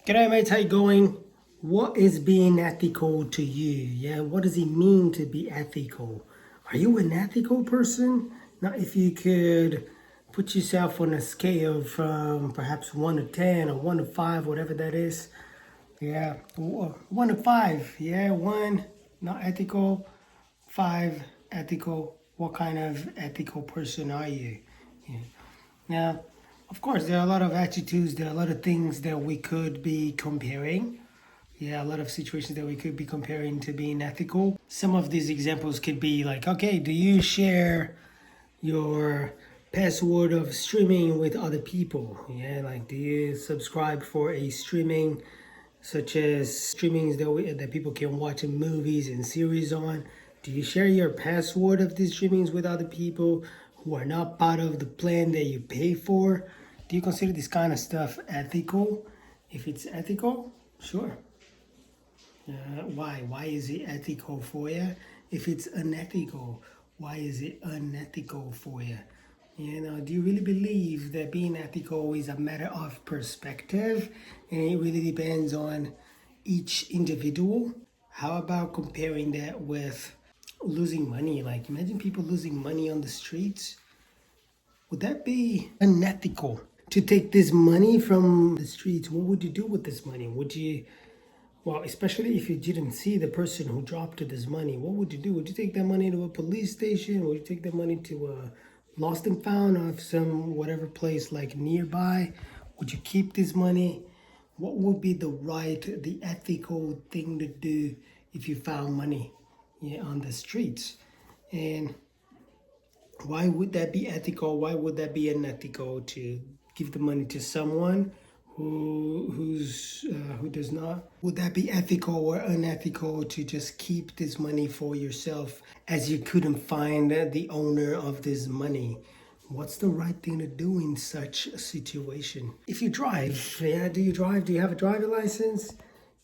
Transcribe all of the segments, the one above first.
G'day mates, how you going? What is being ethical to you? Yeah, what does it mean to be ethical? Are you an ethical person? Now, if you could put yourself on a scale from perhaps 1 to 10 or 1 to 5, whatever that is. Yeah, 1 to 5. Yeah, 1, not ethical. 5, ethical. What kind of ethical person are you? Yeah. Now, of course, there are a lot of attitudes, there are a lot of things that we could be comparing. Yeah, a lot of situations that we could be comparing to being ethical. Some of these examples could be like, okay, do you share your password of streaming with other people? Yeah, like do you subscribe for a streaming such as streamings that people can watch movies and series on? Do you share your password of these streamings with other people who are not part of the plan that you pay for? Do you consider this kind of stuff ethical? If it's ethical, sure. Why? Why is it ethical for you? If it's unethical, why is it unethical for you? You know, do you really believe that being ethical is a matter of perspective and it really depends on each individual? How about comparing that with losing money? Like, imagine people losing money on the streets. Would that be unethical to take this money from the streets? What would you do with this money? Would you well, especially if you didn't see the person who dropped this money, what would you do? Would you take that money to a police station? Would you take that money to a lost and found of some whatever place like nearby? Would you keep this money? What would be the ethical thing to do if you found money, yeah, on the streets? And why would that be ethical? Why would that be unethical to give the money to someone who does not? Would that be ethical or unethical to just keep this money for yourself as you couldn't find the owner of this money? What's the right thing to do in such a situation? If you drive, yeah, do you drive? Do you have a driver license?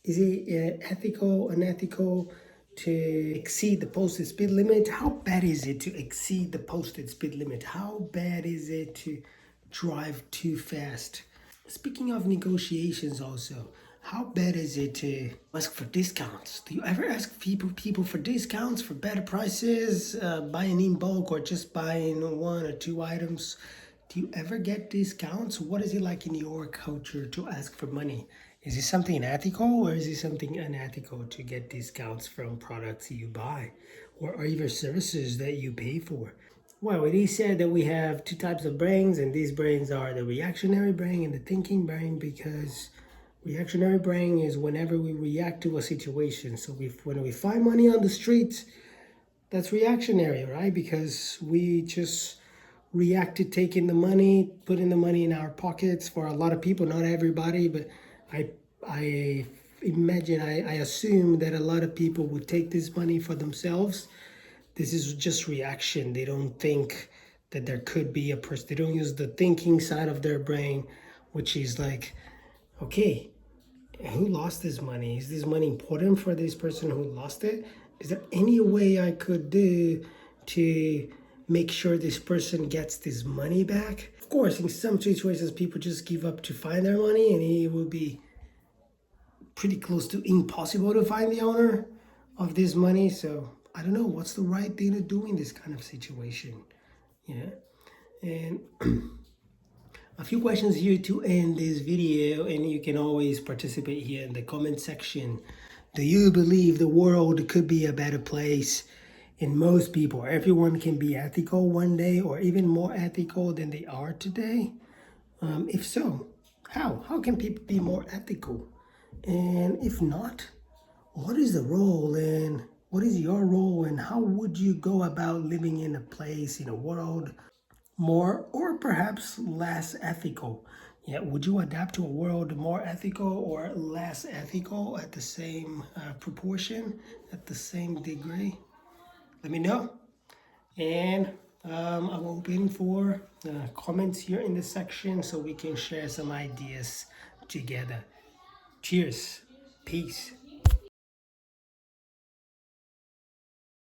Is it ethical, unethical to exceed the posted speed limit? How bad is it to exceed the posted speed limit? How bad is it to drive too fast? Speaking of negotiations also, how bad is it to ask for discounts? Do you ever ask people for discounts, for better prices, buying in bulk or just buying 1 or 2 items? Do you ever get discounts? What is it like in your culture to ask for money? Is it something ethical or is it something unethical to get discounts from products you buy or even services that you pay for? Well, it is said that we have two types of brains, and these brains are the reactionary brain and the thinking brain, because reactionary brain is whenever we react to a situation. So when we find money on the streets, that's reactionary, right? Because we just react to taking the money, putting the money in our pockets for a lot of people, not everybody, but I imagine, I assume that a lot of people would take this money for themselves. This is just reaction. They don't think that there could be a person. They don't use the thinking side of their brain, which is like, okay, who lost this money? Is this money important for this person who lost it? Is there any way I could do to make sure this person gets this money back? Of course, in some situations, people just give up to find their money, and it will be pretty close to impossible to find the owner of this money. So I don't know what's the right thing to do in this kind of situation. Yeah. And a few questions here to end this video, and you can always participate here in the comment section. Do you believe the world could be a better place? And most people, everyone can be ethical one day or even more ethical than they are today? If so, how? How can people be more ethical? And if not, what is the role and what is your role and how would you go about living in a place, in a world more or perhaps less ethical? Yeah, would you adapt to a world more ethical or less ethical at the same proportion, at the same degree? Let me know. And I'm open for comments here in the section so we can share some ideas together. Cheers. Peace.